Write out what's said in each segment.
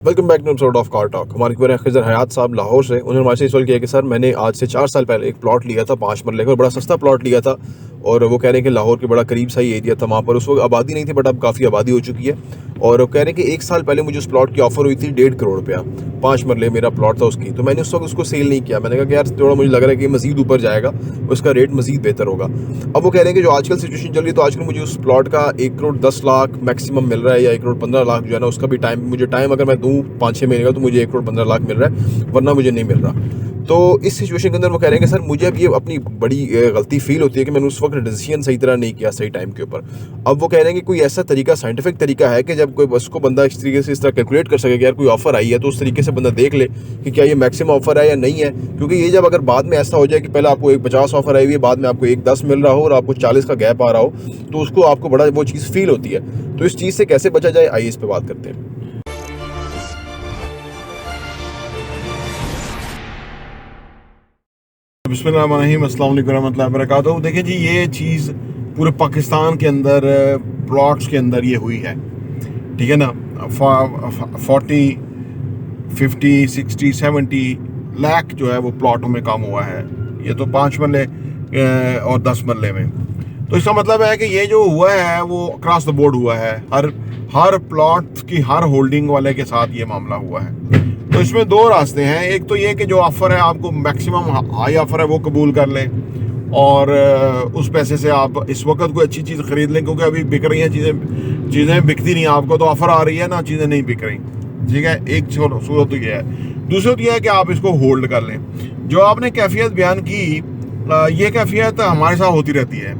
Welcome back to episode of car talk. हमारे मेरे खिजर हयात साहब लाहौर से, उन्होंने हमारे से सवाल किया कि सर मैंने आज से 4 साल पहले एक प्लॉट लिया था 5 मरले का, बड़ा सस्ता प्लॉट लिया था और वो कह रहे हैं कि लाहौर के बड़ा करीब सा ही एरिया था, वहाँ पर उस वक्त आबादी नहीं थी बट अब काफ़ी आबादी हो चुकी है। और वो कह रहे हैं कि 1 साल पहले मुझे उस प्लॉट की ऑफर हुई थी 1.5 करोड़ रुपया, 5 मरले मेरा प्लॉट था उसकी। तो मैंने उस वक्त उसको सेल नहीं किया। मैंने कहा कि यार थोड़ा मुझे लग रहा है कि मजीद ऊपर जाएगा, उसका रेट मजीद बेहतर होगा। अब वो कह रहे हैं कि जो आजकल सिचुएशन चल रही है तो आजकल मुझे उस प्लॉट का 1 करोड़ 10 लाख मैक्सिमम मिल रहा है, या 1 करोड़ 15 लाख जो है ना उसका भी मुझे टाइम अगर मैं दूँ 5-6 महीने का तो मुझे 1 करोड़ 15 लाख मिल रहा है, वरना मुझे नहीं मिल रहा। तो इस सिचुएशन के अंदर वो कह रहे हैं कि सर मुझे अब ये अपनी बड़ी गलती फील होती है कि मैंने उस वक्त डिसीजन सही तरह नहीं किया सही टाइम के ऊपर। अब वो कह रहे हैं कि कोई ऐसा तरीका, साइंटिफिक तरीका है कि जब कोई उसको बंदा इस तरीके से इस तरह कैलकुलेट कर सके कि यार कोई ऑफर आई है तो उस तरीके से बंदा देख ले कि क्या ये मैक्सिमम ऑफर है या नहीं है। क्योंकि ये जब अगर बाद में ऐसा हो जाए कि पहले आपको एक 50 ऑफर आई हुई है, बाद में आपको एक 10 मिल रहा हो और आपको 40 का गैप आ रहा हो, तो उसको आपको बड़ा वो चीज़ फील होती है। तो इस चीज़ से कैसे बचा जाए, आइए इस पर बात करते हैं। बिस्मिल्लाहिर्रहमानिर्रहीम, अस्सलाम वालेकुम रहमतुल्लाहि व बरकातहू। देखिए जी, ये चीज़ पूरे पाकिस्तान के अंदर प्लॉट्स के अंदर ये हुई है, ठीक है ना। 40, 50, 60, 70 लाख जो है वो प्लॉटों में काम हुआ है। ये तो 5 मरले और 10 मरले में। तो इसका मतलब है कि ये जो हुआ है वो अक्रॉस द बोर्ड हुआ है, हर प्लॉट की हर होल्डिंग वाले के साथ ये मामला हुआ है। तो इसमें 2 रास्ते हैं। एक तो ये कि जो ऑफ़र है आपको मैक्सिमम हाई ऑफ़र है वो कबूल कर लें और उस पैसे से आप इस वक्त कोई अच्छी चीज़ ख़रीद लें, क्योंकि अभी बिक रही हैं चीज़ें बिकती नहीं। आपको तो ऑफ़र आ रही है ना, चीज़ें नहीं बिक रही, ठीक है। एक सूरत तो ये है। दूसरी तो ये है कि आप इसको होल्ड कर लें। जो आपने कैफियत बयान की, ये कैफियत हमारे साथ होती रहती है,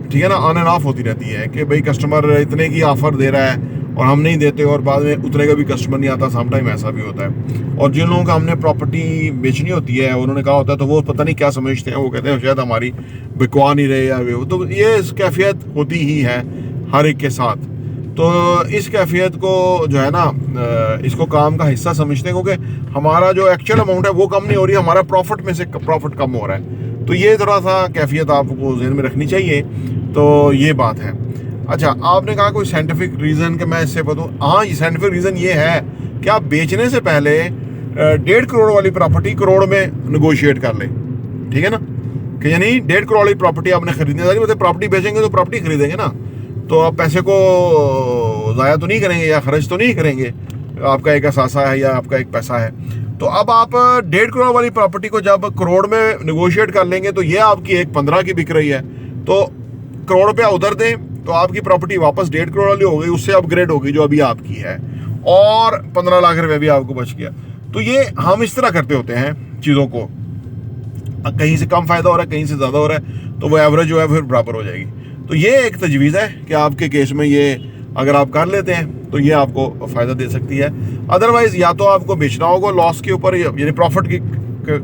ठीक है ना, ऑन एंड ऑफ होती रहती है कि भाई कस्टमर इतने की ऑफ़र दे रहा है और हम नहीं देते और बाद में उतने का भी कस्टमर नहीं आता। सम टाइम ऐसा भी होता है। और जिन लोगों का हमने प्रॉपर्टी बेचनी होती है, उन्होंने कहा होता है, तो वो पता नहीं क्या समझते हैं, वो कहते हैं शायद हमारी बिकवा नहीं रहे या वो। तो ये कैफियत होती ही है हर एक के साथ। तो इस कैफियत को जो है ना, इसको काम का हिस्सा समझते हैं, क्योंकि हमारा जो एक्चुअल अमाउंट है वो कम नहीं हो रही, हमारा प्रॉफिट में से प्रॉफिट कम हो रहा है। तो ये थोड़ा सा कैफियत आपको जहन में रखनी चाहिए। तो ये बात है। अच्छा, आपने कहा कोई साइंटिफिक रीज़न कि मैं इससे बताऊँ। हाँ, ये साइंटिफिक रीज़न ये है कि आप बेचने से पहले 1.5 करोड़ वाली प्रॉपर्टी करोड़ में नेगोशिएट कर लें, ठीक है ना। कि यानी 1.5 करोड़ वाली प्रॉपर्टी आपने खरीदनी है, मतलब प्रॉपर्टी बेचेंगे तो प्रॉपर्टी खरीदेंगे ना, तो आप पैसे को ज़ाया तो नहीं करेंगे या खर्च तो नहीं करेंगे। आपका एक असासा है या आपका एक पैसा है। तो अब आप 1.5 करोड़ वाली प्रॉपर्टी को जब करोड़ में नेगोशिएट कर लेंगे तो ये आपकी एक 15 की बिक रही है, तो करोड़ रुपया उधर दें तो आपकी प्रॉपर्टी वापस 1.5 करोड़ वाली हो गई, उससे अपग्रेड होगी जो अभी आपकी है, और 15 लाख रुपए भी आपको बच गया। तो ये हम इस तरह करते होते हैं चीज़ों को, कहीं से कम फायदा हो रहा है, कहीं से ज़्यादा हो रहा है, तो वो एवरेज जो है फिर बराबर हो जाएगी। तो ये एक तजवीज़ है कि आपके केस में ये अगर आप कर लेते हैं तो ये आपको फ़ायदा दे सकती है। अदरवाइज़ या तो आपको बेचना होगा लॉस के ऊपर, यानी प्रॉफिट की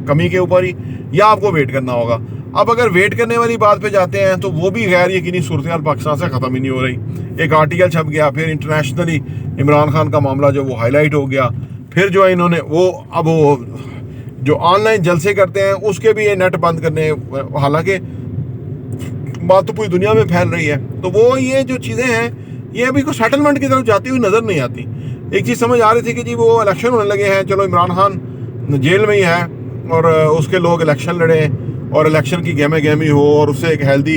कमी के ऊपर ही, या आपको वेट करना होगा। अब अगर वेट करने वाली बात पे जाते हैं तो वो भी गैर यकीनी सूरत हाल पाकिस्तान से ख़त्म ही नहीं हो रही। एक आर्टिकल छप गया, फिर इंटरनेशनली इमरान खान का मामला जो वो हाईलाइट हो गया, फिर जो है इन्होंने वो जो ऑनलाइन जलसे करते हैं उसके भी ये नेट बंद करने, हालांकि बात तो पूरी दुनिया में फैल रही है। तो वो ये जो चीज़ें हैं ये अभी को सेटलमेंट की तरफ जाती हुई नज़र नहीं आती। एक चीज़ समझ आ रही थी कि जी वो इलेक्शन होने लगे हैं, चलो इमरान खान जेल में ही है और उसके लोग इलेक्शन लड़े और इलेक्शन की गेमी हो और उससे एक हेल्दी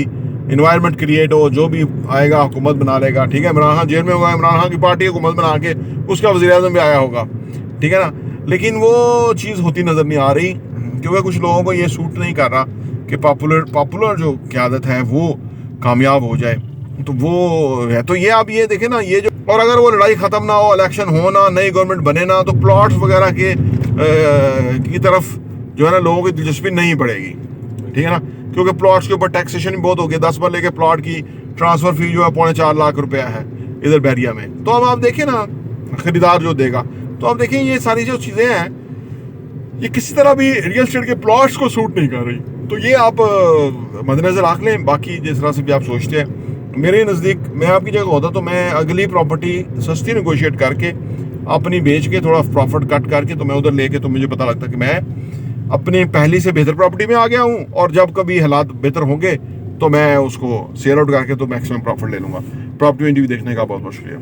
इन्वायरमेंट क्रिएट हो, जो भी आएगा हुकूमत बना लेगा, ठीक है। इमरान खान जेल में होगा, इमरान खान की पार्टी हुकूमत बना के उसका वज़ीर-ए-आज़म भी आया होगा, ठीक है ना। लेकिन वो चीज़ होती नज़र नहीं आ रही, क्योंकि कुछ लोगों को ये सूट नहीं कर रहा कि पॉपुलर जो क़यादत है वो कामयाब हो जाए। तो वो है। तो ये आप ये देखें ना, ये जो, और अगर वो लड़ाई ख़त्म ना हो, इलेक्शन हो ना, नई गवर्नमेंट बने ना, तो प्लॉट्स वगैरह की तरफ जो है ना लोगों की दिलचस्पी नहीं बढ़ेगी, ठीक है ना। क्योंकि प्लॉट्स के ऊपर टैक्सेशन भी बहुत हो गया। 10 मरले के प्लॉट की ट्रांसफ़र फी जो है 4.25 लाख रुपया है इधर बैरिया में। तो अब आप देखें ना, ख़रीदार जो देगा, तो आप देखें ये सारी जो चीज़ें हैं ये किसी तरह भी रियल एस्टेट के प्लॉट्स को सूट नहीं कर रही। तो ये आप मद्देनज़र रख लें। बाकी जिस तरह से भी आप सोचते हैं, मेरे नज़दीक मैं आपकी जगह होता तो मैं अगली प्रॉपर्टी सस्ती नेगोशिएट करके अपनी बेच के थोड़ा प्रॉफिट कट करके तो मैं उधर लेके, तो मुझे पता लगता कि मैं अपनी पहली से बेहतर प्रॉपर्टी में आ गया हूँ, और जब कभी हालात बेहतर होंगे तो मैं उसको सेल आउट करके तो मैक्सिमम प्रॉफिट ले लूँगा। प्रॉपर्टी इंटरव्यू देखने का बहुत बहुत शुक्रिया।